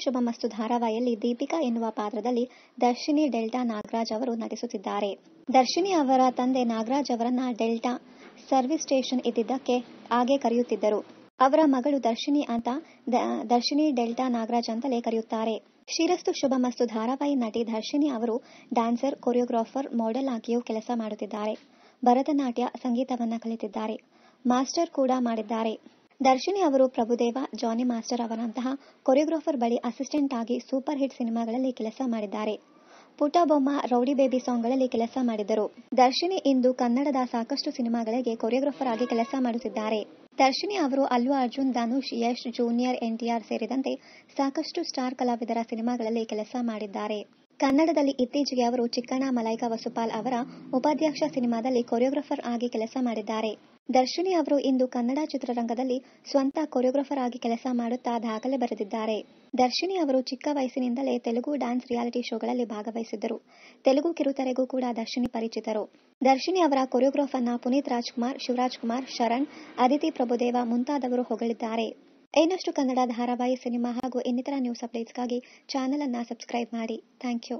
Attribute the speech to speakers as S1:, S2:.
S1: ಶುಭಮಸ್ತು ಧಾರಾವಾಹಿಯಲ್ಲಿ ದೀಪಿಕಾ ಎನ್ನುವ ಪಾತ್ರದಲ್ಲಿ ದರ್ಶಿನಿ ಡೆಲ್ಟಾ ನಾಗರಾಜ್ ಅವರು ನಟಿಸುತ್ತಿದ್ದಾರೆ. ದರ್ಶಿನಿ ಅವರ ತಂದೆ ನಾಗರಾಜ್ ಅವರನ್ನ ಡೆಲ್ಟಾ ಸರ್ವಿಸ್ ಸ್ಟೇಷನ್ ಇದ್ದಿದ್ದಕ್ಕೆ ಹಾಗೆ ಕರೆಯುತ್ತಿದ್ದರು. ಅವರ ಮಗಳು ದರ್ಶಿನಿ ಅಂತ ದರ್ಶಿನಿ ಡೆಲ್ಟಾ ನಾಗರಾಜ್ ಅಂತಲೇ ಕರೆಯುತ್ತಾರೆ. ಶ್ರೀರಸ್ತು ಶುಭಮಸ್ತು ಧಾರಾವಾಹಿ ನಟಿ ದರ್ಶಿನಿ ಅವರು ಡ್ಯಾನ್ಸರ್, ಕೊರಿಯೋಗ್ರಾಫರ್, ಮಾಡೆಲ್ ಆಗಿಯೂ ಕೆಲಸ ಮಾಡುತ್ತಿದ್ದಾರೆ. ಭರತನಾಟ್ಯ, ಸಂಗೀತವನ್ನ ಕಲಿತಿದ್ದಾರೆ. ಮಾಸ್ಟರ್ ಕೂಡ ಮಾಡಿದ್ದಾರೆ. ದರ್ಶಿನಿ ಅವರು ಪ್ರಭುದೇವ, ಜಾನಿ ಮಾಸ್ಟರ್ ಅವರಂತಹ ಕೊರಿಯೋಗ್ರಾಫರ್ ಬಳಿ ಅಸಿಸ್ಟೆಂಟ್ ಆಗಿ ಸೂಪರ್ ಹಿಟ್ ಸಿನಿಮಾಗಳಲ್ಲಿ ಕೆಲಸ ಮಾಡಿದ್ದಾರೆ. ಪುಟ್ಟ ಬೊಮ್ಮ, ರೌಡಿ ಬೇಬಿ ಸಾಂಗ್ಗಳಲ್ಲಿ ಕೆಲಸ ಮಾಡಿದ್ದರು. ದರ್ಶಿನಿ ಇಂದು ಕನ್ನಡದ ಸಾಕಷ್ಟು ಸಿನಿಮಾಗಳಿಗೆ ಕೊರಿಯೋಗ್ರಾಫರ್ ಆಗಿ ಕೆಲಸ ಮಾಡುತ್ತಿದ್ದಾರೆ. ದರ್ಶಿನಿ ಅವರು ಅಲ್ಲು ಅರ್ಜುನ್, ಧನುಷ್, ಯಶ್, ಜೂನಿಯರ್ ಎನ್ಟಿಆರ್ ಸೇರಿದಂತೆ ಸಾಕಷ್ಟು ಸ್ಟಾರ್ ಕಲಾವಿದರ ಸಿನಿಮಾಗಳಲ್ಲಿ ಕೆಲಸ ಮಾಡಿದ್ದಾರೆ. ಕನ್ನಡದಲ್ಲಿ ಇತ್ತೀಚೆಗೆ ಅವರು ಚಿಕ್ಕಣ್ಣ ಮಲೈಕಾ ವಸುಪಾಲ್ ಅವರ ಉಪಾಧ್ಯಕ್ಷ ಸಿನಿಮಾದಲ್ಲಿ ಕೊರಿಯೋಗ್ರಾಫರ್ ಆಗಿ ಕೆಲಸ ಮಾಡಿದ್ದಾರೆ. ದರ್ಶಿನಿ ಅವರು ಇಂದು ಕನ್ನಡ ಚಿತ್ರರಂಗದಲ್ಲಿ ಸ್ವಂತ ಕೊರಿಯೋಗ್ರಾಫರ್ ಆಗಿ ಕೆಲಸ ಮಾಡುತ್ತಾ ದಾಖಲೆ ಬರೆದಿದ್ದಾರೆ. ದರ್ಶಿನಿ ಅವರು ಚಿಕ್ಕ ವಯಸ್ಸಿನಿಂದಲೇ ತೆಲುಗು ಡ್ಯಾನ್ಸ್ ರಿಯಾಲಿಟಿ ಶೋಗಳಲ್ಲಿ ಭಾಗವಹಿಸಿದ್ದರು. ತೆಲುಗು ಕಿರುತೆರೆಗೂ ಕೂಡ ದರ್ಶಿನಿ ಪರಿಚಿತರು. ದರ್ಶಿನಿ ಅವರ ಕೊರಿಯೋಗ್ರಾಫರ್ನ ಪುನೀತ್ ರಾಜ್ಕುಮಾರ್, ಶಿವರಾಜ್ ಕುಮಾರ್, ಶರಣ್, ಅದಿತಿ ಪ್ರಭುದೇವ ಮುಂತಾದವರು ಹೊಗಳಿದ್ದಾರೆ. ಇನ್ನಷ್ಟು ಕನ್ನಡ ಧಾರಾವಾಹಿ, ಸಿನಿಮಾ ಹಾಗೂ ಇನ್ನಿತರ ನ್ಯೂಸ್ ಅಪ್ಡೇಟ್ಸ್ಗಾಗಿ ಚಾನೆಲ್ ಅನ್ನು ಸಬ್ಸ್ಕ್ರೈಬ್ ಮಾಡಿ. Thank you.